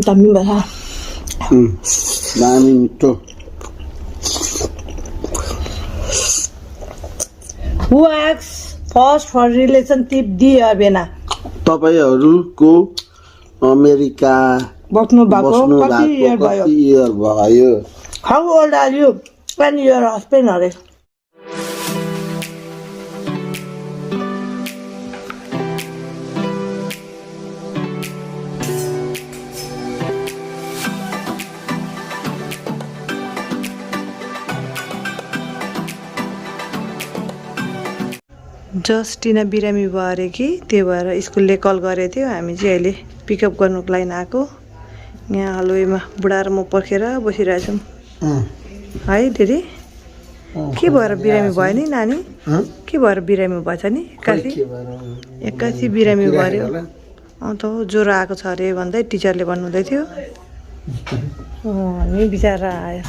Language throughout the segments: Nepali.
Dami ba? Dami ito. Who asks first for relationship D or Bena? तपाईहरुको अमेरिका बस्नु भएको कति इयर भयो? How old are you when your husband are? जस्टिना बिरामी भयो अरे कि त्यो भएर स्कुलले कल गरेको थियो हामी चाहिँ अहिले पिकअप गर्नुको लागि आएको यहाँ हलवेमा बुढा र म पर्खेर बसिरहेछौँ है दिदी के भएर बिरामी भयो नि नानी के भएर बिरामी भएछ नि एक्कासी बिरामी भयो अन्त ज्वरो आएको छ अरे भन्दै टिचरले भन्नुहुँदै थियो नि बिचारा आयो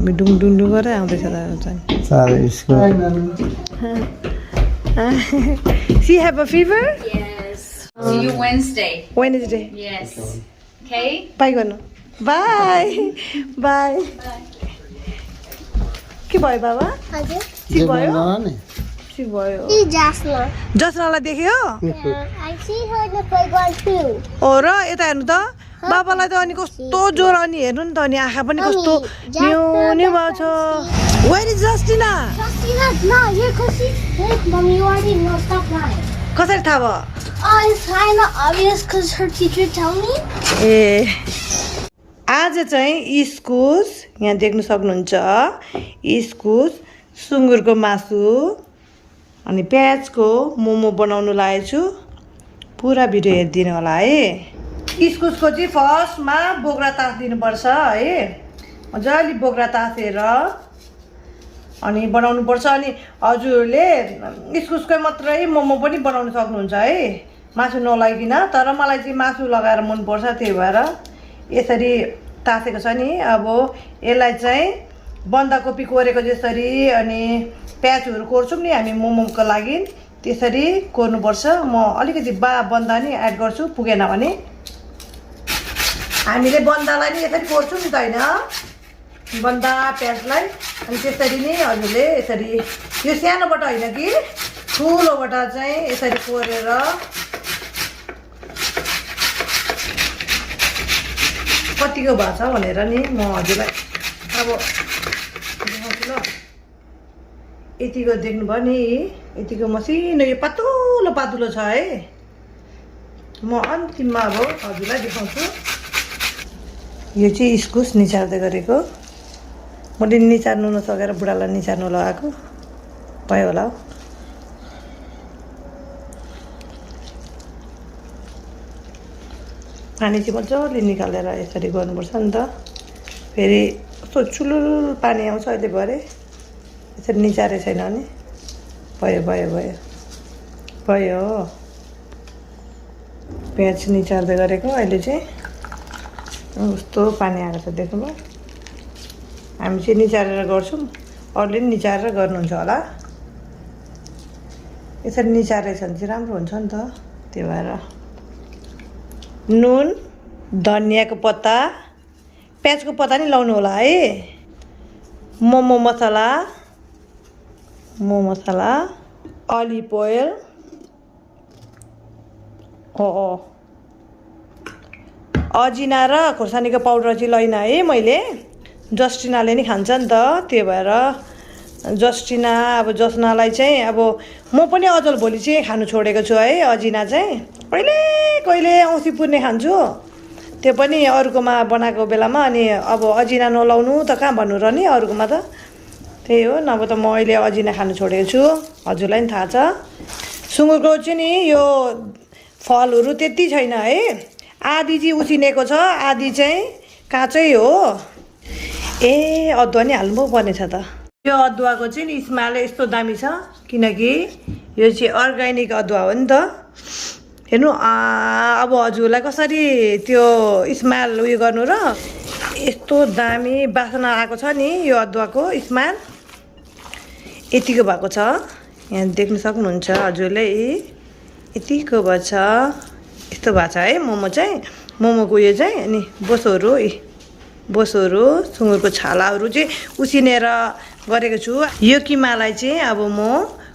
डुङ डुङ डुङ गरेर आउँदैछ She have a fever? Yes. See you Wednesday. Wednesday. Yes. Okay. Bye गर्नु. Bye. Bye. के भयो बाबा? हजुर के भयो? के भयो? इ जास्न जसनालाई देख्यो? I see her in the playground too. ओ र यता हेर्नु त बाबालाई त अनि कस्तो ज्वरो अनि हेर्नु नि त अनि आँखा पनि कस्तो न्यु भएको छ Where is Justina? Justina's not here because she's sick, Mom. You already know. Stop lying. कसरी थाहा भयो? Oh, it's kind of obvious because her teacher told me. ए आज चाहिँ इस्कुस यहाँ देख्न सक्नुहुन्छ इस्कुस सुँगुरको मासु अनि प्याजको मोमो बनाउनु लागेको छु पुरा भिडियो हेरिदिनु होला है इस्कुसको चाहिँ फर्स्टमा बोक्रा ताछिदिनुपर्छ है मजाले बोक्रा ताछेर अनि बनाउनुपर्छ अनि हजुरहरूले इस्कुसकै मात्रै मोमो पनि बनाउन सक्नुहुन्छ है मासु नलाइकन तर मलाई चाहिँ मासु लगाएर मनपर्छ त्यही भएर यसरी तासेको छ नि अब यसलाई चाहिँ बन्दाकोपी कोरेको जसरी अनि प्याजहरू कोर्छौँ नि हामी मोमोको लागि त्यसरी कोर्नुपर्छ म अलिकति बन्दा नि एड गर्छु पुगेन भने हामीले बन्दालाई नि यसरी कोर्छौँ नि त हैन बन्दा प्याजलाई अनि त्यसरी नै हजुरले यसरी यो सानोबाट हैन कि ठुलोबाट चाहिँ यसरी कोरेर कतिको भएको छ भनेर नि म हजुरलाई अब देखाउँछु ल यतिको देख्नुभयो नि यतिको मसिनो यो पातलो पातलो छ है म अन्तिममा अब हजुरलाई देखाउँछु यो चाहिँ इस्कुस निचार्दै गरेको मैले निचार्नु नसकेर बुढालाई निचार्नु लगाएको भयो होला पानी चाहिँ मजाले निकालेर यसरी गर्नुपर्छ नि त फेरि कस्तो चुलुल पानी आउँछ अहिले भरे यसरी निचारे छैन भने भयो भयो भयो भयो प्याज निचार्दै गरेको अहिले चाहिँ कस्तो पानी आएको छ देख्नुभयो हामी चाहिँ निचारेर गर्छौँ अरूले पनि निचारेर गर्नुहुन्छ होला यसरी निचारेछ भने चाहिँ राम्रो हुन्छ नि त त्यही भएर नुन धनियाको पत्ता प्याजको पत्ता नि लाउनु होला है मोमो मसला अलिभ ओइल अजिना र खोर्सानीको पाउडर चाहिँ लैन है मैले जस्टिनाले नि खान्छ नि त त्यही भएर जस्टिना अब जस्नालाई चाहिँ अब म पनि अझल भोलि चाहिँ खानु छोडेको छु है अजिना चाहिँ कहिले औँसी पुर्ने खान्छु त्यो पनि अरूकोमा बनाएको बेलामा अनि अब अजिना नलाउनु त कहाँ भन्नु र नि अरूकोमा त त्यही हो नभए त म अहिले अजिना खानु छोडेको छु हजुरलाई पनि थाहा छ सुँगुरको चाहिँ नि यो फलहरू त्यति छैन है आधी चाहिँ उसिनेको छ आधी चाहिँ काँचै हो ए अदुवा नि हाल्नु पर्ने छ त यो अदुवाको चाहिँ नि स्मेल यस्तो दामी छ किनकि यो चाहिँ अर्ग्यानिक अदुवा हो नि त हेर्नु अब हजुरलाई कसरी त्यो स्मेल उयो गर्नु र यस्तो दामी बासना आएको छ नि यो अदुवाको स्मेल यतिको भएको छ यहाँ देख्न सक्नुहुन्छ हजुरले यतिको भएको छ यस्तो भएको छ है मोमो चाहिँ मोमोको उयो चाहिँ अनि बोसोहरू सुँगुरको छालाहरू चाहिँ उसिनेर गरेको छु यो किमालाई चाहिँ अब म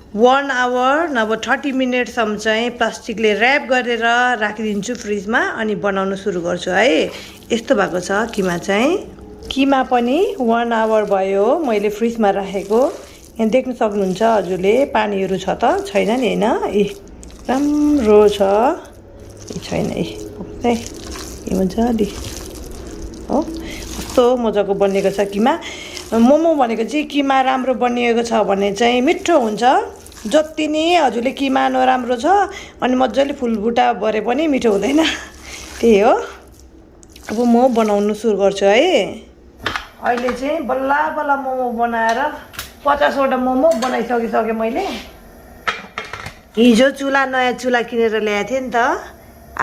1 आवर नभए 30 मिनटसम्म चाहिँ प्लास्टिकले ऱ्याप गरेर राखिदिन्छु फ्रिजमा अनि बनाउन सुरु गर्छु है यस्तो भएको छ किमा चाहिँ किमा पनि 1 आवर भयो मैले फ्रिजमा राखेको यहाँ देख्न सक्नुहुन्छ हजुरले पानीहरू छ त छैन नि हैन राम्रो छ छैन मजाले हो कस्तो मजाको बनिएको छ किमा मोमो भनेको चाहिँ किमा राम्रो बनिएको छ भने चाहिँ मिठो हुन्छ जति नै हजुरले किमा नराम्रो छ अनि मजाले फुलबुटा भरे पनि मिठो हुँदैन त्यही हो अब म बनाउनु सुरु गर्छु है अहिले चाहिँ बल्ल बल्ल मोमो बनाएर 50 वटा मोमो बनाइसके मैले हिजो नयाँ चुला किनेर ल्याएको थिएँ नि त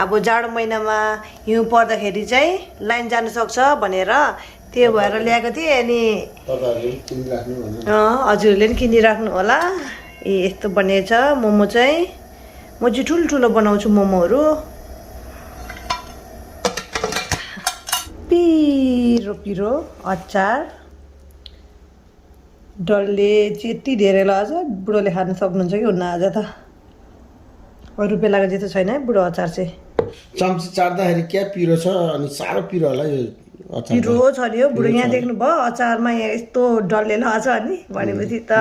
अब जाडो महिनामा हिउँ पर्दाखेरि चाहिँ लाइन जानु सक्छ भनेर त्यो भएर ल्याएको थिएँ अनि हजुरहरूले पनि किनिराख्नु होला यस्तो बनिएछ मोमो चाहिँ म चाहिँ ठुल्ठुलो बनाउँछु मोमोहरू पिरो अचार डल्ले यति धेरै लगाएको छ बुढोले खान सक्नुहुन्छ कि हुन्न आज त अरू बेलाको जस्तो छैन है बुढो अचार चाहिँ चम्ची चाट्दाखेरि क्या पिरो छ अनि साह्रो पिरो होला यो अचार पिरो छ नि हो बुढो यहाँ देख्नुभयो अचारमा यहाँ यस्तो डल्ले लगाएको छ अनि भनेपछि त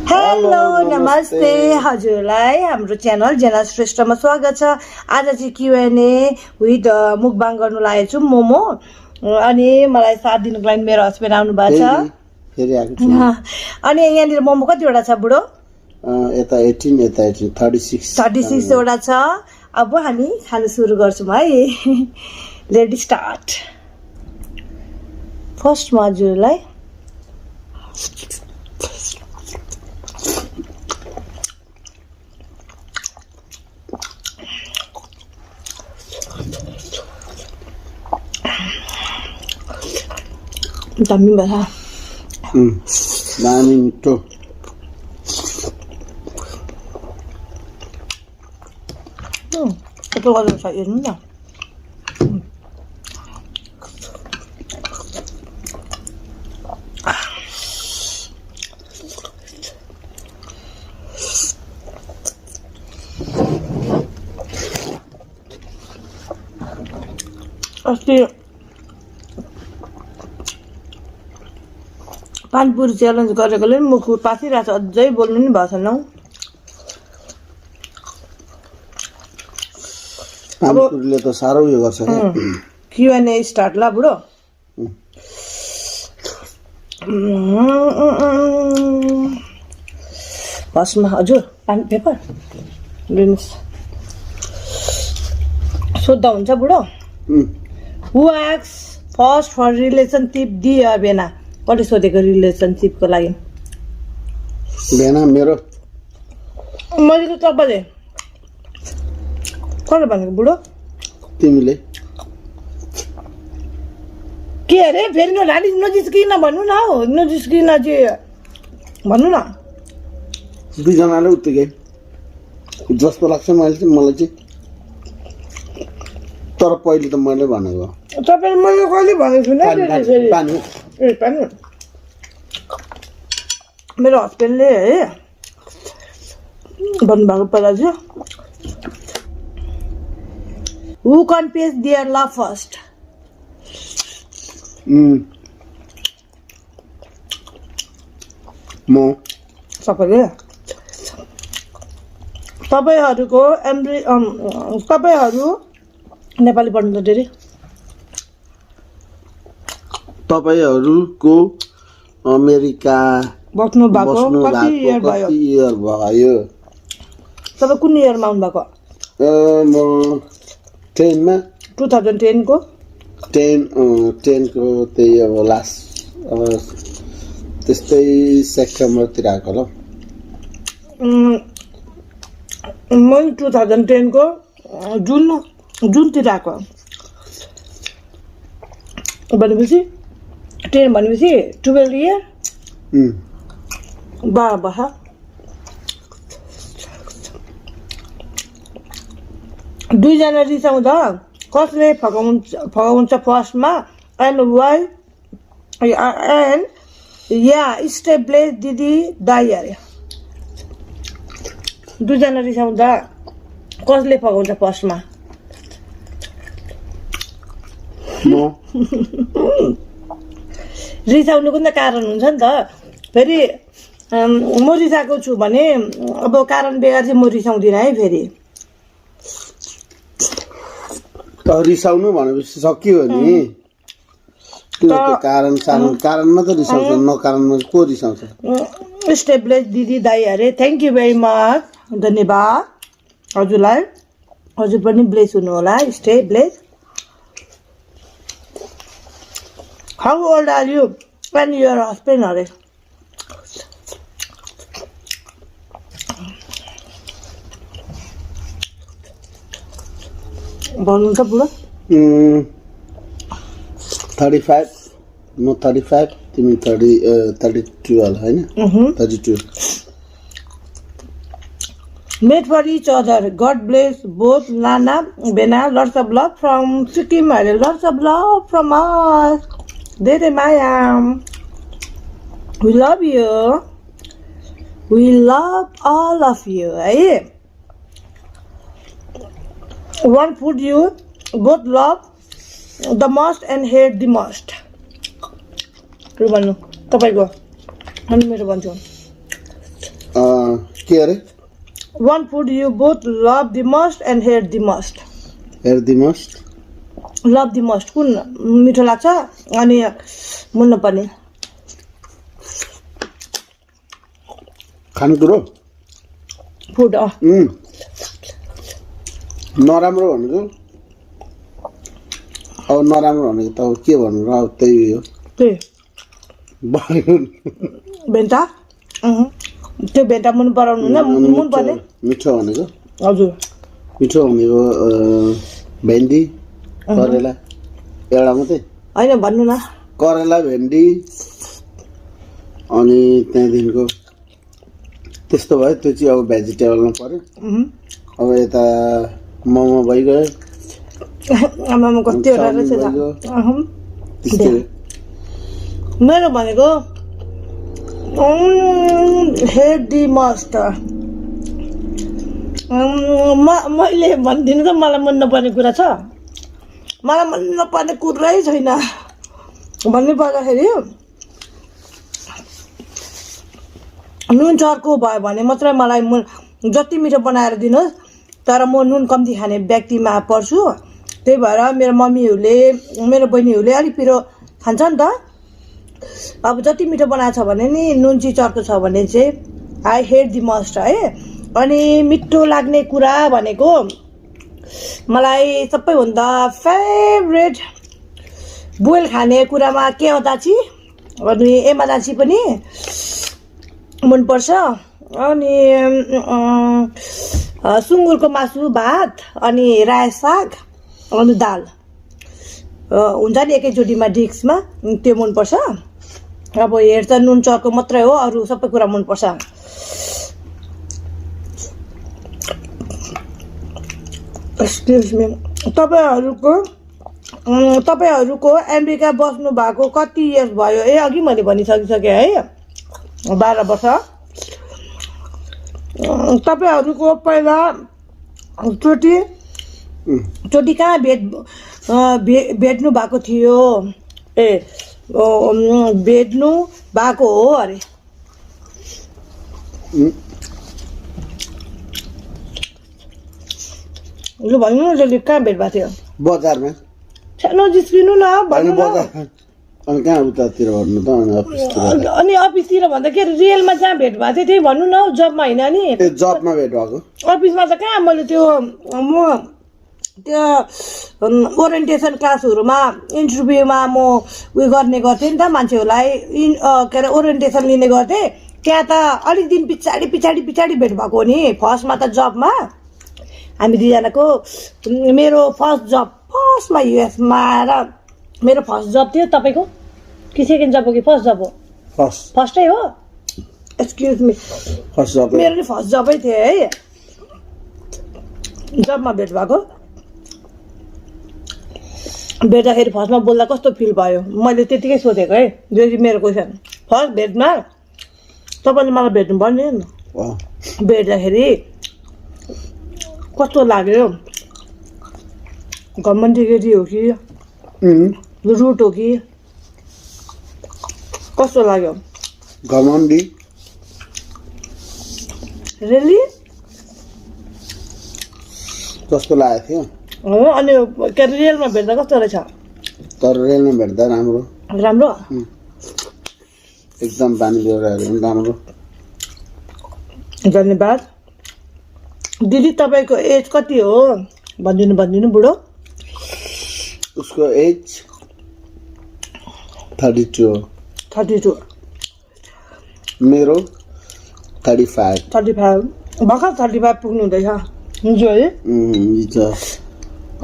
हेलो नमस्ते हजुरलाई हाम्रो च्यानल जेना श्रेष्ठमा स्वागत छ आज चाहिँ QnA विथ मुकबाङ गर्नु लागेको छु मोमो अनि मलाई साथ दिनुको लागि मेरो हस्बेन्ड आउनु भएको छ फेरि आएको छु अनि यहाँनिर मोमो कतिवटा छ बुढो यता 18 यता 36 वटा छ अब हामी खानु सुरु गर्छौँ है लेट स्टार्ट फर्स्टमा हजुरलाई दामी भयो दामी मिठो यस्तो गर्नु छ हेर्नु न अस्ति पानीपुरी च्यालेन्ज गरेकोले मुख पासिरहेको छ अझै बोल्नु नि भएको छैन पानीपुरीले त साह्रो उयो गर्छ QnA स्टार्ट ल बुढो फर्स्टमा हजुर पानी पेपर लिनुहोस् सोद्धा हुन्छ बुढो हु एक्स फर्स्ट फर रिलेसनसिप दि बेना कसले सोधेको रिलेसनसिपको लागि बेना मेरो मैले त तपाईँले कसले भनेको बुढो तिमीले के अरे फेरि नजिस्किन भन्नु न हौ नजिस्किन चाहिँ भन्नु न दुईजनाले उत्तिकै जस्तो लाग्छ मलाई चाहिँ तर पहिले त मैले भनेको तपाईँले मैले कहिले भनेको छुइनँ पानी ए पानी मेरो हस्बेन्डले है भन्नुभएको पहिला चाहिँ हु कन्फेस देयर लभ फर्स्ट म सबैले तपाईँहरू नेपाली पढ्नु त धेरै तपाईहरूको अमेरिका बस्नु भएको कति इयर भयो तपाईँ कुन इयरमा आउनुभएको म 10 मा 2010 को 10 को त्यही अब लास्ट त्यस्तै सेप्टेम्बरतिर आएको होला मैले 2010 को जुनतिर आएको भनेपछि 10 भनेपछि 12 इयर बाह्र वर्ष दुईजना रिसाउँदा कसले फकाउँछ फर्स्टमा एन्ड वाइ एन्ड या स्टेपले दिदी दाइ अरे दुईजना रिसाउँदा कसले फकाउँछ फर्स्टमा रिसाउनुको नि त कारण हुन्छ नि त फेरि म रिसाएको छु भने अब कारण बेगर चाहिँ म रिसाउँदिनँ है फेरि रिसाउनु भनेपछि सकियो नि त्यो कारणमा त रिसाउँछ नकारणमा को रिसाउँछ स्टेपलेस दिदी दाइ अरे थ्याङ्क यू भेरी मच धन्यवाद हजुरलाई हजुर पनि ब्लेस हुनु होला stay bless how old are you and your husband अरे भन्नु त बुढो 35 म 35 तिमी 32 होला हैन 32 Made for each other. God bless both Nana, Bena, lots of love from Sikkim, lots of love from us. Dede Mayam. We love you. We love all of you. Eh? One food you both love the most and hate the most. के भन्नु तपाईको अनि मेरो भन्छु के अरे One food you both love the most and hate the most. Hate the most? Love the most. कुन मिठो लाग्छ अनि मन नपर्ने खानेकुरो फुड नराम्रो भनेको अब नराम्रो भनेको त के भन्नु र त्यही हो भेन्टा त्यो भेन्टा मन पराउनु न मन पर्ने मिठो भनेको हजुर मिठो भनेको भेन्डी करेला एउटा मात्रै हैन भन्नु न करेला भेन्डी अनि त्यहाँदेखिको त्यस्तो भयो त्यो चाहिँ अब भेजिटेबलमा पर्यो अब यता मोमो भइगयो आमामा कतिवटा रहेछ मेरो भनेको हेड दी मस्ट मैले भनिदिनु त मलाई मन नपर्ने कुरा छ मलाई मन नपर्ने कुरै छैन भन्नु पर्दाखेरि नुन चर्को भयो भने मात्रै मलाई जति मिठो बनाएर दिनुहोस् तर म नुन कम्ती खाने व्यक्तिमा पर्छु त्यही भएर मेरो मम्मीहरूले मेरो बहिनीहरूले अलिक पिरो खान्छ नि त अब जति मिठो बनाएको छ भने नि नुन चाहिँ चर्को छ भने चाहिँ आई हेट दी मस्ट है अनि मिठो लाग्ने कुरा भनेको मलाई सबैभन्दा फेभरेट बोइल खाने कुरामा के हो दाची अनि एमा दाची पनि मनपर्छ अनि सुँगुरको मासु भात अनि रायो साग अनि दाल हुन्छ नि एकैचोटिमा डिस्कमा त्यो मनपर्छ अब हेर्छ नुन चर्को मात्रै हो अरू सबै कुरा मनपर्छ एक्सक्युज मी तपाईहरूको अमेरिका बस्नु भएको कति इयर्स भयो अघि मैले भनिसकिसकेँ है 12 वर्ष तपाईहरूको पहिला चोटि कहाँ भेट्नु भएको थियो भेट्नु भएको हो अरे लु भन्नु न जल्दी कहाँ भेट भएको थियो बजारमा नजिस्किनु न भन्नु न अनि कहाँ उतातिर भन्नु त अनि अफिसतिर भन्दा के रियलमा जहाँ भेट भएको थियो त्यही भन्नु न जबमा होइन नि जबमा भेट भएको अफिसमा त कहाँ मैले त्यो म त्यो ओरिएन्टेसन क्लासहरूमा इन्टरभ्यूमा म उयो गर्ने गर्थेँ नि त मान्छेहरूलाई के अरे ओरिएन्टेसन लिने गर्थेँ त्यहाँ त अलिक दिन पछाडि भेट भएको नि फर्स्टमा त जबमा हामी दुईजनाको मेरो फर्स्टमा युएसमा र मेरो फर्स्ट जब थियो तपाईँको कि सेकेन्ड जब हो कि फर्स्ट जब हो फर्स्टै हो एक्सक्युज मी फर्स्ट जब मेरो नि फर्स्ट जबै थियो है जबमा भेट भएको भेट्दाखेरि फर्स्टमा बोल्दा कस्तो फिल भयो मैले त्यतिकै सोधेको है यो मेरो क्वेसन फर्स्ट भेटमा तपाईँले मलाई भेट्नु पर्ने भेट्दाखेरि कस्तो लाग्यो घमण्डी केटी हो कि रुट हो कि कस्तो लाग्यो घमण्डी रियली कस्तो लागेको थियो हो अनि के रियलमा भेट्दा कस्तो रहेछ तर रेलमा भेट्दा राम्रो राम्रो एकदम बानी बेहोराहरू पनि राम्रो धन्यवाद दिदी तपाईँको एज कति हो भनिदिनु बुढो उसको एज 32 हो 32 मेरो 35 भर्खर 35 पुग्नु हुँदैछ हुन्छ है हिजो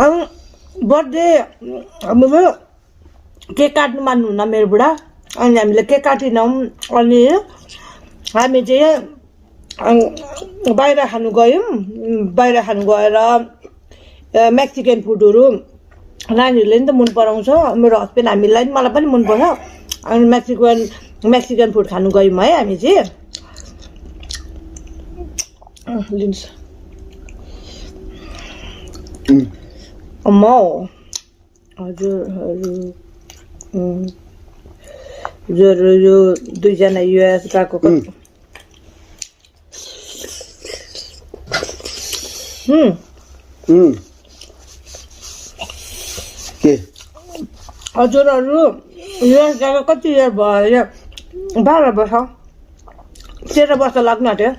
अनि बर्थडे हाम्रो केक काट्नु मान्नुहुन्न मेरो बुढा अनि हामीले केक काटिनौँ अनि हामी चाहिँ बाहिर खानु गयौँ बाहिर खानु गएर मेक्सिकन फुडहरू नानीहरूले नि त मन पराउँछ मेरो हस्बेन्ड हामीलाई नि मलाई पनि मनपर्छ अनि मेक्सिकन फुड खानु गयौँ है हामी चाहिँ लिन्छ अम्मा हजुरहरू यो दुईजना युएस गएको के हजुरहरू युएस गएको कति इयर भयो 12 वर्ष 13 वर्ष लाग्नु आँट्यो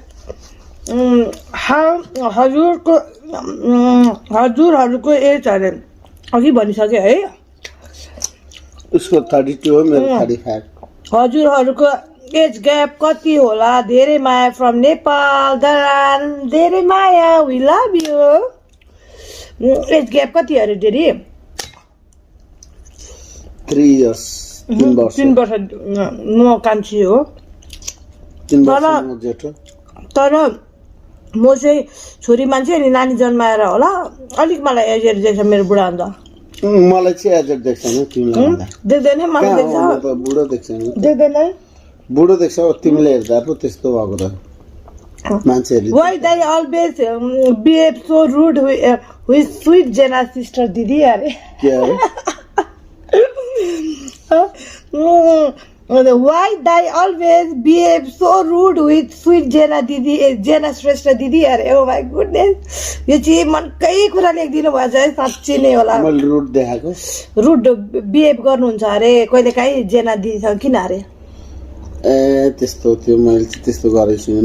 हजुरहरूको एज अरे अघि भनिसक्यो है उसको 32 हो मेरो 35 हजुरहरूको एज ग्याप कति होला धेरै माया फ्रम नेपाल दरान धेरै माया we love you age gap कति अरे धेरै 3 years 3 वर्ष 3 वर्ष म कान्छी हो 3 वर्ष म जेठो तर म चाहिँ छोरी मान्छे अनि नानी जन्माएर होला अलिक मलाई एजेड देख्छ मेरो बुढा अन्त मलाई चाहिँ एजेड देख्छ नि तिमीलाई भन्दा देख्दैन मलाई देख्छ बुढो देख्छ नि देख्दैन बुढो देख्छ तिमीले हेर्दा पो त्यस्तो भएको त मान्छेहरु Why they always behave so rude with sweet Jenna sister दिदी अरे के अरे Why they always behave so rude with sweet Jenna दिदी Jenna श्रेष्ठ दिदी अरे oh my goodness यो चाहिँ मनकै कुरा लेखिदिनु भएछ है साँच्चै नै होला मैले रुट देखाएको रुड बिहेभ गर्नुहुन्छ अरे कहिले काहीँ जेना दिदीसँग किन अरे ए त्यस्तो त्यो मैले चाहिँ त्यस्तो गरेको छुइनँ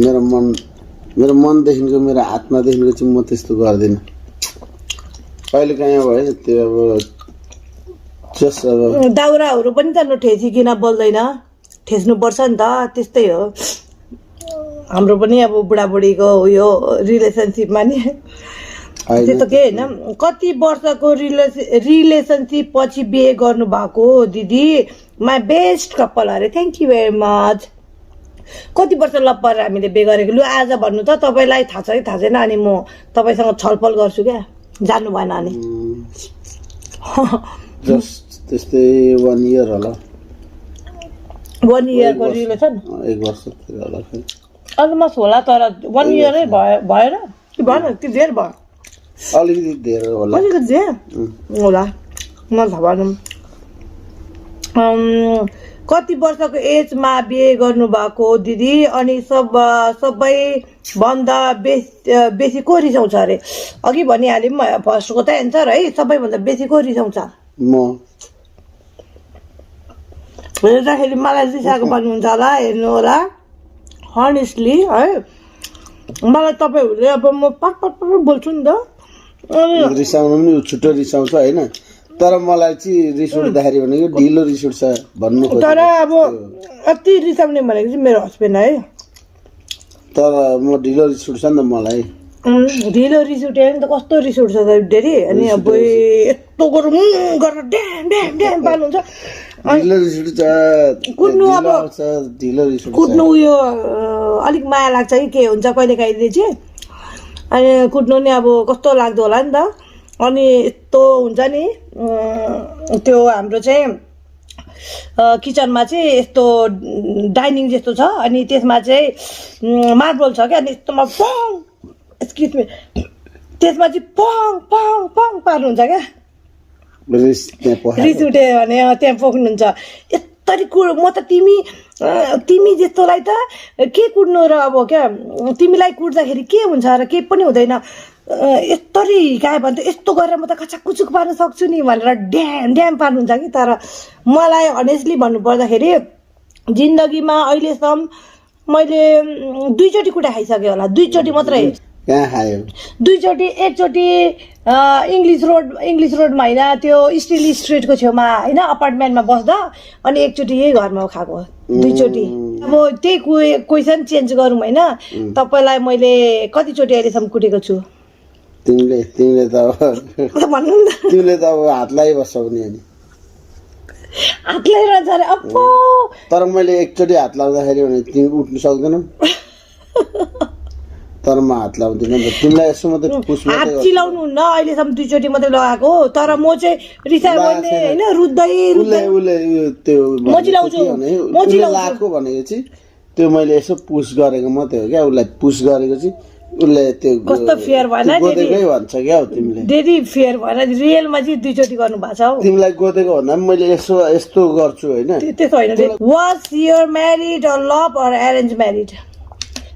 मेरो मनदेखिको मेरो आत्मादेखिको चाहिँ म त्यस्तो गर्दिनँ कहिले काहीँ भयो त्यो अब जस अब दाउराहरू पनि त ठेसिकन बोल्दैन ठेस्नु पर्छ नि त त्यस्तै हो हाम्रो पनि अब बुढाबुढीको उयो रिलेसनसिपमा नि त्यस्तो के होइन कति वर्षको रिलेसनसिप पछि बिहे गर्नु भएको दिदी माई बेस्ट कपाल अरे थ्याङ्क यू भेरी मच कति वर्ष लप्पर हामीले बिहे गरेको लु आज भन्नु त तपाईँलाई थाहा छ कि थाहा छैन अनि म तपाईँसँग छलफल गर्छु क्या जान्नु भएन अनि जस्ट त्यस्तै 1 year होला 1 yearको रिलेसन 1 वर्ष होला अलमोस्ट होला तर 1 year भएर कि भएन कि धेर भयो अलिकति धेरै होला अलिकति धेर होला मलाई थाहा भएन कति वर्षको एजमा बिहे गर्नुभएको दिदी अनि सबै भन्दा बेसी को रिसाउँछ अरे अघि भनिहाल्यौँ फर्स्टको त एन्सर है सबैभन्दा बेसी को रिसाउँछ म हेर्दाखेरि मलाई रिसाएको भन्नुहुन्छ होला हेर्नु होला हनेस्टली है मलाई तपाईँहरूले अब म पट बोल्छु नि त रिसाउनु पनि छुट्टो रिसाउँछ होइन तर मलाई चाहिँ रिस उठ्दाखेरि भनेको ढिलो रिस उठ्छ भन्नु खोजेको तर अब अति रिसाउने भनेको चाहिँ मेरो हस्बेन्ड है तर म ढिलो रिस उठ्छ नि त मलाई ढिलो रिस उठ्यो भने त कस्तो रिस उठ्छ त धेरै अनि अब यस्तो गरेर ड्याम ड्याम ड्याम पाल्नुहुन्छ ढिलो रिस उठ्छ कुद्नु अब ढिलो रिस उठ्छ कुद्नु उयो अलिक माया लाग्छ कि के हुन्छ कहिले काहीँ चाहिँ अनि कुट्नु नि अब कस्तो लाग्दो होला नि त अनि यस्तो हुन्छ नि त्यो हाम्रो चाहिँ किचनमा चाहिँ यस्तो डाइनिङ जस्तो छ अनि त्यसमा चाहिँ मार्बल छ क्या अनि यस्तोमा पङ एक्सक्युज मी त्यसमा चाहिँ पङ पङ पङ पार्नुहुन्छ क्या रिस उठ्यो भने त्यहाँ पोख्नुहुन्छ यस्तरी म त तिमी जस्तोलाई त के कुट्नु र अब क्या तिमीलाई कुट्दाखेरि के हुन्छ र केही पनि हुँदैन यस्तरी हिकायो भने त यस्तो गरेर म त कचाकुचुक पार्न सक्छु नि भनेर ड्याम ड्याम पार्नुहुन्छ कि तर मलाई अनेस्टली भन्नुपर्दाखेरि जिन्दगीमा अहिलेसम्म मैले 2 चोटि कुटा खाइसकेँ होला 2 चोटि मात्रै कहाँ खायो 2 चोटि एकचोटि इङ्ग्लिस रोडमा होइन त्यो स्टिल स्ट्रिटको छेउमा होइन अपार्टमेन्टमा बस्दा अनि एकचोटि यही घरमा खाएको 2 चोटि अब त्यही क्वेसन चेन्ज गरौँ होइन तपाईँलाई मैले कतिचोटि अहिलेसम्म कुटेको छु तिमीले त भन्नु न तिमीले त अब हात लगाइबस्छौ नि अनि हात लगाइरहन्छ अरे अप्पो तर मैले एकचोटि हात लाग्दाखेरि भने तिमी उठ्नु सक्दैनौ तर म हात लाउँदिनँ नि तिमीलाई यसो मात्रै पुस मात्रै हात चिलाउनु हुन्न अहिलेसम्म 2 चोटि मात्रै लगाएको तर म चाहिँ रिसायो भने होइन रुच्दै उसले त्यो म चिलाउँछु लाएको भनेको चाहिँ त्यो मैले यसो पुस गरेको मात्रै हो क्या उसलाई पुस गरेको चाहिँ उसले त्यो कस्तो फेयर भएन गोदेकै भन्छ क्या हो तिमीले डेडी फेयर भएन रियलमा चाहिँ 2 चोटि गर्नु भएको छ हौ तिमीलाई गोदेको भन्दा पनि मैले यस्तो गर्छु होइन त्यस्तो होइन was your married or love or arrange married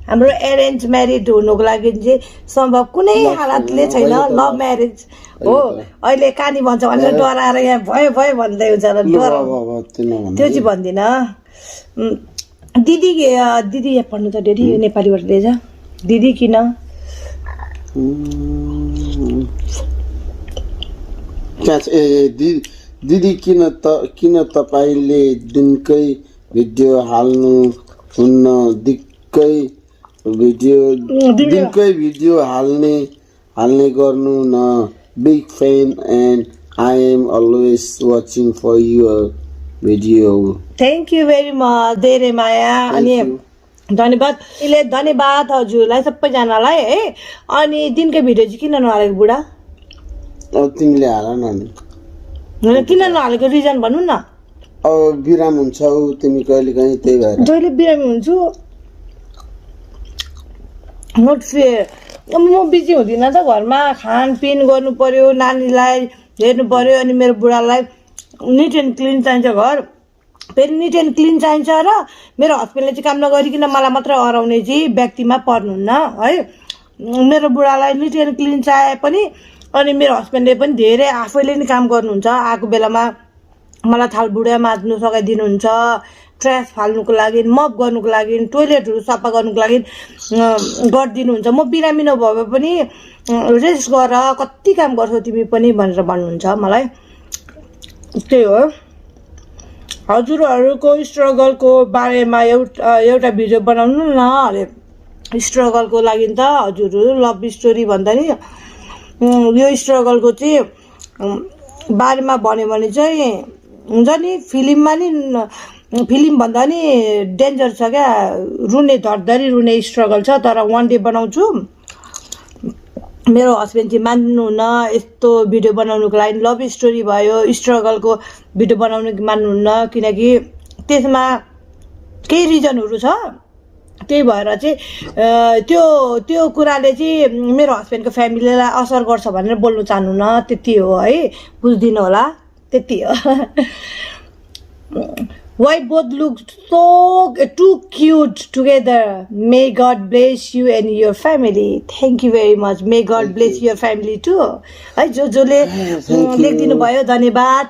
हाम्रो एरेन्ज म्यारिड हुनुको लागि चाहिँ सम्भव कुनै हालतले छैन लभ म्यारेज हो अहिले कहानी भन्छ भनेर डराएर यहाँ भयो भन्दै हुन्छ त्यो चाहिँ भन्दिनँ दिदी यहाँ पढ्नु त डेडी नेपालीबाट लिएछ दिदी किन दिदी किन तपाईँले दिनकै भिडियो हाल्नु हुन्न दिनकै भिडियो हाल्ने गर्नु न big fan and I am always watching for your video thank you very much धेरै माया अनि धन्यवाद हजुरलाई सबैजनालाई है अनि दिनकै भिडियो चाहिँ किन नहालेको बुढा अब तिमीले हाल न किन नहालेको रिजन भन्नु न अब बिराम हुन्छौ तिमी कहिले काहीँ त्यही भएर जहिले बिरामी हुन्छु नोट फेयर म बिजी हुँदिनँ त घरमा खानपिन गर्नु पर्यो नानीलाई हेर्नु पर्यो अनि मेरो बुढालाई निट एन्ड क्लिन चाहिन्छ घर फेरि निट एन्ड क्लिन चाहिन्छ र मेरो हस्बेन्डले चाहिँ काम नगरिकन मलाई मात्रै अराउने चाहिँ व्यक्तिमा पर्नुहुन्न है मेरो बुढालाई निट एन्ड क्लिन चाहे पनि अनि मेरो हस्बेन्डले पनि धेरै आफैले नै काम गर्नुहुन्छ आएको बेलामा मलाई थाल बुढा माझ्नु सघाइदिनुहुन्छ ट्र्यास फाल्नुको लागि मप गर्नुको लागि टोइलेटहरू सफा गर्नुको लागि गरिदिनुहुन्छ म बिरामी नभए पनि रेस्ट गर कति काम गर्छौ तिमी पनि भनेर भन्नुहुन्छ मलाई त्यही हो हजुरहरूको स्ट्रगलको बारेमा एउटा भिडियो बनाउनु न अरे स्ट्रगलको लागि त हजुरहरू लभ स्टोरी भन्दा नि यो स्ट्रगलको चाहिँ बारेमा भन्यो भने चाहिँ हुन्छ नि फिल्ममा नि फिल्म भन्दा नि डेन्जर छ क्या रुने धरधरी रुने स्ट्रगल छ तर वान डे बनाउँछु मेरो हस्बेन्ड चाहिँ मान्नुहुन्न यस्तो भिडियो बनाउनुको लागि लभ स्टोरी भयो स्ट्रगलको भिडियो बनाउनु मान्नुहुन्न किनकि त्यसमा केही रिजनहरू छ त्यही भएर चाहिँ त्यो कुराले चाहिँ मेरो हस्बेन्डको फ्यामिलीलाई असर गर्छ भनेर बोल्नु चाहनुहुन्न त्यति हो है बुझ्दिनु होला त्यति हो Why both look so too cute together? May God bless you and your family. Thank you very much. May God bless your family too. है जसले लेखिदिनु भयो धन्यवाद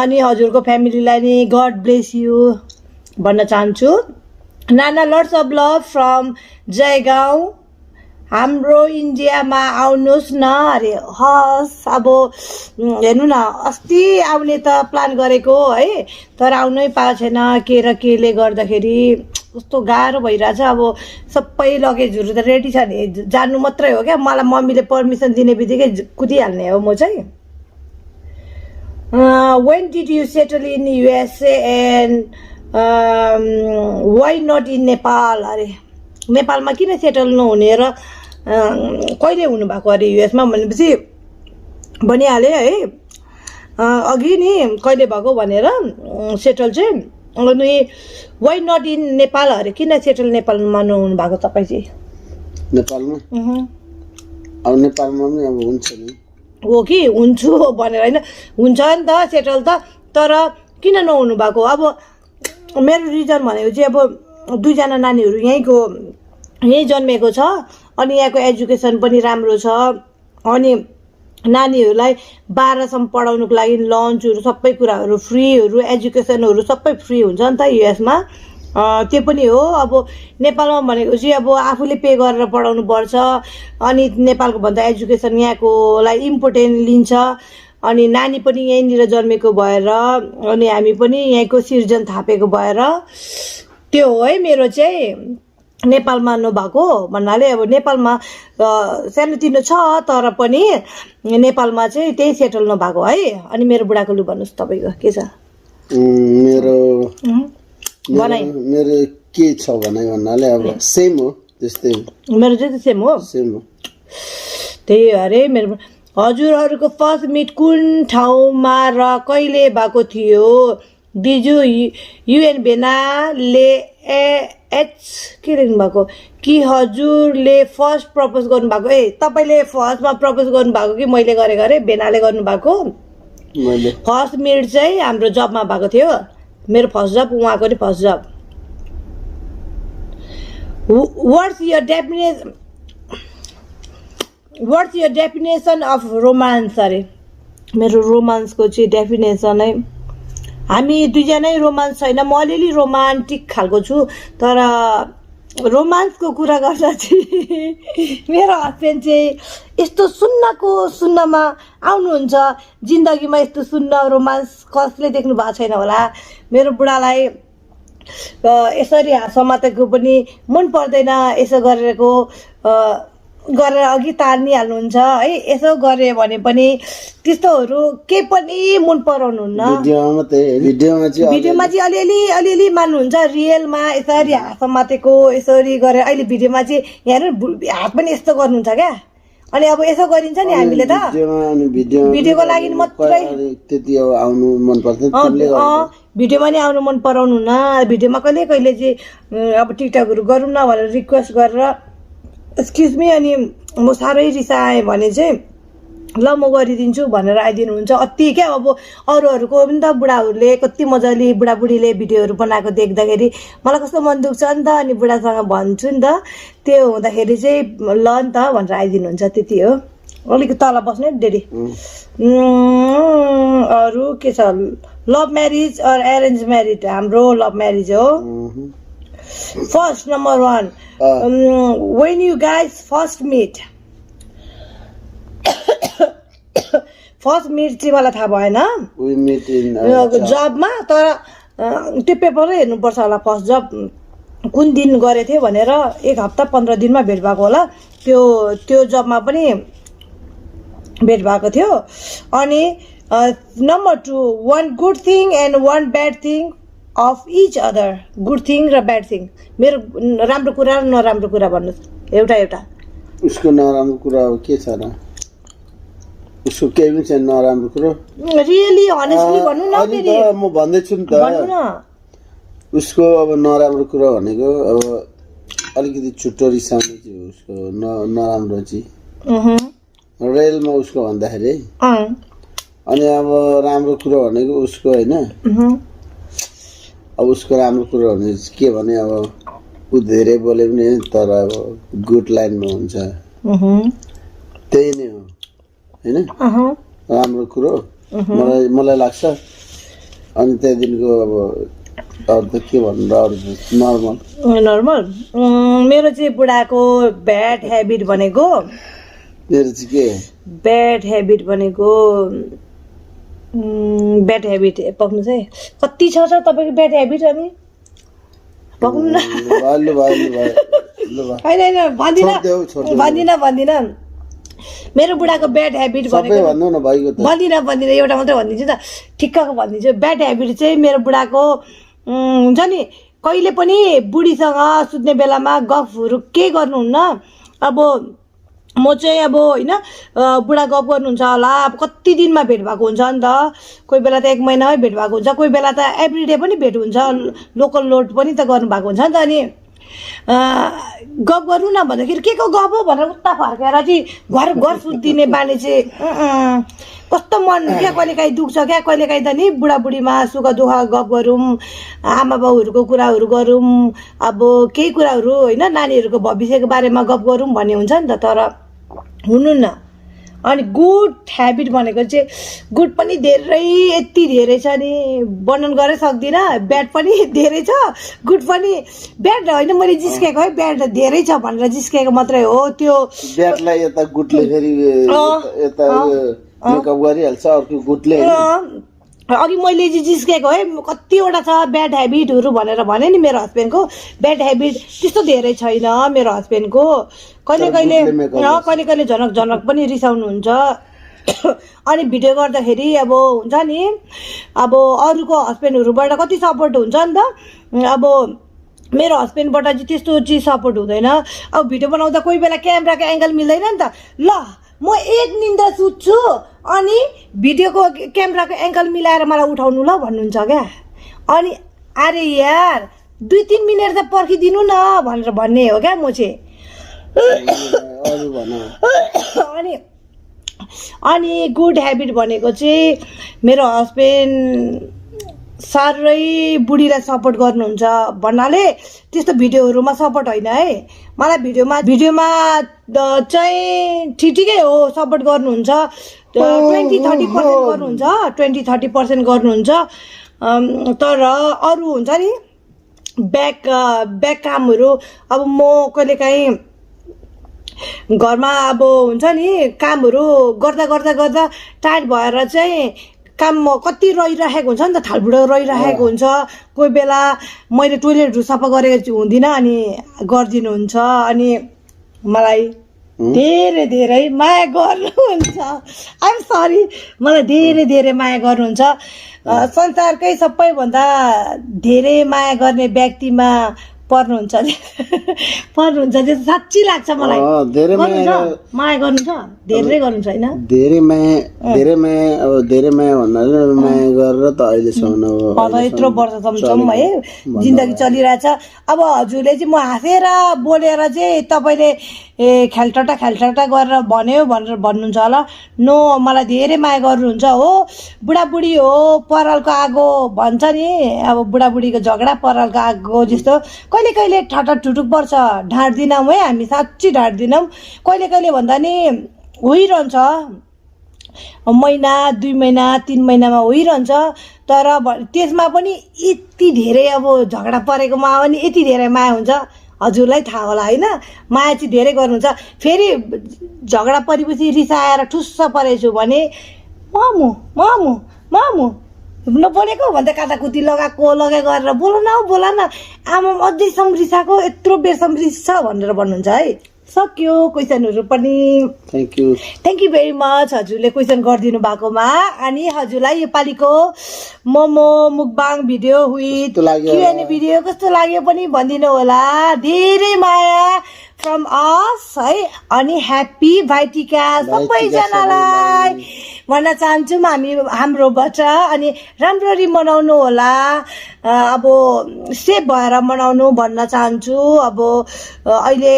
अनि हजुरको फ्यामिलीलाई नि God bless you भन्न चाहन्छु नाना lots of love from Jaigaon हाम्रो इन्डियामा आउनुहोस् न अरे हस् अब हेर्नु न अस्ति आउने त प्लान गरेको है तर आउनै पाएको छैन के र केले गर्दाखेरि कस्तो गाह्रो भइरहेछ अब सबै लगेजहरू त रेडी छ नि जानु मात्रै हो क्या मलाई मम्मीले पर्मिसन दिने बित्तिकै कुदिहाल्ने हो म चाहिँ when did you settle in USA and why not in Nepal अरे नेपालमा किन सेटल नहुने र कहिले हुनुभएको अरे युएसमा भनेपछि भनिहालेँ है अघि नि कहिले भएको भनेर सेटल चाहिँ अनि वाइ नट इन नेपाल अरे किन सेटल नेपालमा नहुनु भएको तपाईँ चाहिँ नेपालमा अब नेपालमा पनि अब हुन्छ नि हो कि हुन्छु भनेर होइन हुन्छ नि त सेटल त तर किन नहुनु भएको अब मेरो रिजन भनेको चाहिँ अब 2 जना नानीहरू यहीँ जन्मेको छ अनि यहाँको एजुकेसन पनि राम्रो छ अनि नानीहरूलाई 12 सम्म पढाउनुको लागि लन्चहरू सबै कुराहरू फ्रीहरू एजुकेसनहरू सबै फ्री हुन्छ नि त युएसमा त्यो पनि हो अब नेपालमा भनेको चाहिँ अब आफूले पे गरेर पढाउनु पर्छ अनि नेपालको भन्दा एजुकेसन यहाँकोलाई इम्पोर्टेन्ट लिन्छ अनि नानी पनि यहीँनिर जन्मेको भएर अनि हामी पनि यहीँको सिर्जन थापेको भएर त्यो हो है मेरो चाहिँ नेपालमा नभएको भन्नाले अब नेपालमा सानोतिनो छ तर पनि नेपालमा चाहिँ त्यही सेटल नभएको है अनि मेरो बुढाको लु भन्नुहोस् तपाईँको के छ मेरो के छ भन्नाले अब सेम हो त्यस्तै मेरो चाहिँ सेम हो त्यही अरे मेरो हजुरहरूको फर्स्ट मिट कुन ठाउँमा र कहिले भएको थियो दिजु युएन भेनाले के लेख्नु भएको कि हजुरले फर्स्ट प्रपोज गर्नुभएको तपाईँले फर्स्टमा प्रपोज गर्नुभएको कि मैले गरेको अरे भेनाले गर्नुभएको फर्स्ट मिट चाहिँ हाम्रो जबमा भएको थियो मेरो फर्स्ट जब उहाँको नि फर्स्ट जब what's your definition of romance अरे मेरो रोमान्सको चाहिँ डेफिनेसन है हामी 2 जनै रोमान्स छैन म अलिअलि रोमान्टिक खालको छु तर रोमान्सको कुरा गर्दा चाहिँ मेरो हस्बेन्ड चाहिँ यस्तो सुन्नमा आउनुहुन्छ जिन्दगीमा यस्तो सुन्न रोमान्स कसले देख्नु भएको छैन होला मेरो बुढालाई यसरी समातेको पनि मन पर्दैन यसो गरेर अघि तानिहाल्नुहुन्छ है यसो गरे भने पनि त्यस्तोहरू केही पनि मन पराउनुहुन्न भिडियोमा चाहिँ अलिअलि मान्नुहुन्छ रियलमा यसरी हात समातेको यसरी गरेर अहिले भिडियोमा चाहिँ यहाँ हात पनि यस्तो गर्नुहुन्छ क्या अनि अब यसो गरिन्छ नि हामीले त भिडियोको लागि मात्रै भिडियोमा नि आउनु मन पराउनुहुन्न भिडियोमा कहिले चाहिँ अब टिकटकहरू गरौँ न भनेर रिक्वेस्ट गरेर एक्सक्युज मी अनि म साह्रै रिसाएँ भने चाहिँ ल म गरिदिन्छु भनेर आइदिनुहुन्छ अति क्या अब अरूहरूको पनि त बुढाहरूले कति मजाले बुढाबुढीले भिडियोहरू बनाएको देख्दाखेरि मलाई कस्तो मन दुख्छ नि त अनि बुढासँग भन्छु नि त त्यो हुँदाखेरि चाहिँ ल नि त भनेर आइदिनुहुन्छ त्यति हो अलिकति तल बस्नु डेडी अरू के छ love marriage or arrange marriage हाम्रो लभ म्यारिज हो first number 1 when you guys first meet चाहिँ मलाई थाहा भएन जबमा तर त्यो पेपरै हेर्नुपर्छ होला फर्स्ट जब कुन दिन गरेको थियो भनेर 1 हप्ता 15 दिनमा भेट भएको होला त्यो जबमा पनि भेट भएको थियो अनि number 2 one good thing and one bad thing of each other good thing र ब्याड थिङ मेरो राम्रो कुरा र नराम्रो कुरा भन्नुहोस् एउटा उसको नराम्रो कुरा के छ र उसको केही पनि छैन नराम्रो कुरा रियली हनेस्टली भन्नु न फेरि म भन्दैछु नि त भन्नु न उसको अब नराम्रो कुरा भनेको अब अलिकति छुट्टो रिसाउने चाहिँ उसको नराम्रो चाहिँ रेलमा उसको भन्दाखेरि अनि अब राम्रो कुरा भनेको उसको हैन अब उसको राम्रो कुरा भने के भने अब ऊ धेरै बोले पनि तर अब गुड लाइनमा हुन्छ त्यही नै हो हैन राम्रो कुरो मलाई लाग्छ अनि त्यही दिनको अब अरू त के भन्नु अरू नर्मल मेरो चाहिँ बुढाको ब्याड ह्याबिट भनेको मेरो चाहिँ के ब्याड ह्याबिट भनेको ब्याड ह्याबिट पक्नुहोस् है कति छ तपाईँको ब्याड ह्याबिट अनि पक्नु न होइन भन्दिनँ मेरो बुढाको ब्याड ह्याबिट भनेको भन्दिनँ एउटा मात्रै भनिदिन्छु त ठिक्कको भनिदिन्छु ब्याड ह्याबिट चाहिँ मेरो बुढाको हुन्छ नि कहिले पनि बुढीसँग सुत्ने बेलामा गफहरू के गर्नुहुन्न। अब म चाहिँ अब होइन बुढा गफ गर्नुहुन्छ होला, अब कति दिनमा भेट भएको हुन्छ नि त, कोही बेला त 1 महिनामै भेट भएको हुन्छ, कोही बेला त एभ्रिडे पनि भेट हुन्छ, लोकल लोड पनि त गर्नुभएको हुन्छ नि त। अनि गफ गर्नु न भन्दाखेरि के को गफ हो भनेर उता फर्केर चाहिँ घर सुत्दिने बानी चाहिँ कस्तो मन क्या, कहिलेकाहीँ दुख्छ क्या, कहिलेकाहीँ त नि बुढाबुढीमा सुख दुःख गफ गरौँ, आमा बाउहरूको कुराहरू गरौँ, अब केही कुराहरू होइन नानीहरूको भविष्यको बारेमा गफ गरौँ भन्ने हुन्छ नि त, तर हुनुहुन्न। अनि गुड ह्याबिट भनेको चाहिँ गुड पनि धेरै यति धेरै छ नि वर्णन गरै सक्दिनँ, ब्याड पनि धेरै छ, गुड पनि। ब्याड होइन मैले जिस्केको है, ब्याड धेरै छ भनेर जिस्केको मात्रै हो। त्यो ब्याडलाई यता गुडले फेरि यता मेकअप गरिहाल्छ, अर्को गुडले अघि मैले चाहिँ जिस्केको है, कतिवटा छ ब्याड ह्याबिटहरू भनेर भने नि मेरो हस्बेन्डको। ब्याड ह्याबिट त्यस्तो धेरै छैन मेरो हस्बेन्डको, कहिले कहिले झनक पनि रिसाउनुहुन्छ। अनि भिडियो गर्दाखेरि अब हुन्छ नि, अब अरूको हस्बेन्डहरूबाट कति सपोर्ट हुन्छ नि त, अब मेरो हस्बेन्डबाट चाहिँ त्यस्तो चाहिँ सपोर्ट हुँदैन। अब भिडियो बनाउँदा कोही बेला क्यामेराको एङ्गल मिल्दैन नि त, ल म 1 निन्द्रा सुत्छु अनि भिडियोको क्यामेराको एङ्गल मिलाएर मलाई उठाउनु ल भन्नुहुन्छ क्या। अनि अरे यार 2-3 मिनट त पर्खिदिनु न भनेर भन्ने हो क्या म चाहिँ। अनि गुड ह्याबिट भनेको चाहिँ मेरो हस्बेन्ड साह्रै बुढीलाई सपोर्ट गर्नुहुन्छ भन्नाले त्यस्तो भिडियोहरूमा सपोर्ट होइन है, मलाई भिडियोमा चाहिँ ठिकै हो सपोर्ट गर्नुहुन्छ, 20-30% गर्नुहुन्छ, 20-30% गर्नुहुन्छ। तर अरू हुन्छ नि ब्याक कामहरू, अब म कहिलेकाहीँ घरमा अब हुन्छ नि कामहरू गर्दा टायर्ड भएर चाहिँ काम कति रहिरहेको हुन्छ नि त, थालबुडो रहिरहेको हुन्छ, कोही बेला मैले टोइलेटहरू सफा गरेको हुँदिनँ अनि गरिदिनुहुन्छ। अनि मलाई धेरै धेरै माया गर्नुहुन्छ, आइएम सरी, मलाई धेरै माया गर्नुहुन्छ। संसारकै सबैभन्दा धेरै माया गर्ने व्यक्तिमा पर्नुहुन्छ जस्तो साँच्ची लाग्छ मलाई। माया गर्नुहुन्छ, धेरै गर्नुहुन्छ होइन, धेरै माया भन्दा माया गरेर त अहिलेसम्म अब यत्रो वर्षसम्म है जिन्दगी चलिरहेछ। अब हजुरले चाहिँ म हाँसेर बोलेर चाहिँ तपाईँले ख्यालटट्टा गरेर भन्यो भनेर भन्नुहुन्छ होला, नो मलाई धेरै माया गर्नुहुन्छ हो। बुढाबुढी हो परालको आगो भन्छ नि, अब बुढाबुढीको झगडा परालको आगो जस्तो कहिले ठटक ठुटुक पर्छ, ढाँट्दिनौँ है हामी, साँच्ची ढाँट्दिनौँ। कहिले भन्दा नि होइरहन्छ, महिना 2 महिना 3 महिनामा होइरहन्छ, तर त्यसमा पनि यति धेरै अब झगडा परेकोमा पनि यति धेरै माया हुन्छ, हजुरलाई थाहा होला होइन। माया चाहिँ धेरै गर्नुहुन्छ, फेरि झगडा परेपछि रिसाएर ठुस्स परेछु भने मामु नबोलेको भन्दा काटाकुटी लगे गरेर बोल न आमा अझैसम्म रिसाएको, यत्रो बेरसम्म रिस्छ भनेर भन्नुहुन्छ है। सक्यो क्वेसनहरू पनि, थ्याङ्क यू भेरी मच हजुरले क्वेसन गरिदिनु भएकोमा। अनि हजुरलाई योपालिको momo mukbang video with QnA video कस्तो लाग्यो पनि भनिदिनु होला। धेरै माया फ्रम अस है, अनि ह्याप्पी भाइटिका सबैजनालाई भन्न चाहन्छौँ हाम्रोबाट। अनि राम्ररी मनाउनु होला, अब सेफ भएर मनाउनु भन्न चाहन्छु। अब अहिले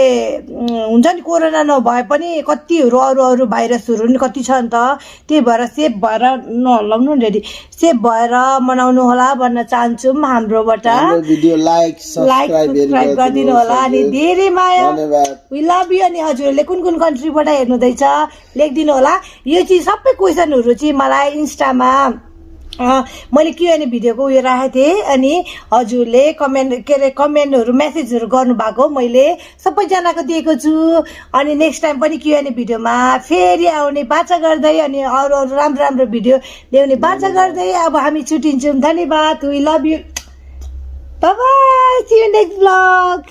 हुन्छ नि कोरोना नभए पनि कतिहरू अरू भाइरसहरू नि कति छ नि त, त्यही भएर सेफ भएर नहल्लाउनु रेडी, सेफ भएर मनाउनु होला भन्न चाहन्छौँ हाम्रोबाट। लाइक सब्सक्राइब गरिदिनु होला। अनि धेरै माया, वी लभ यु। अनि हजुरहरूले कुन कन्ट्रीबाट हेर्नुहुँदैछ लेखिदिनु होला। यो चाहिँ सबै क्वेसनहरू चाहिँ मलाई इन्स्टामा मैले QnA भिडियोको उयो राखेको थिएँ, अनि हजुरले कमेन्टहरू मेसेजहरू गर्नुभएको मैले सबैजनाको दिएको छु। अनि नेक्स्ट टाइम पनि QnA भिडियोमा फेरि आउने बाचा गर्दै, अनि अरू राम्रो भिडियो ल्याउने बाचा गर्दै अब हामी छुट्टिन्छौँ। धन्यवाद, we love you, bye bye, see you next blog.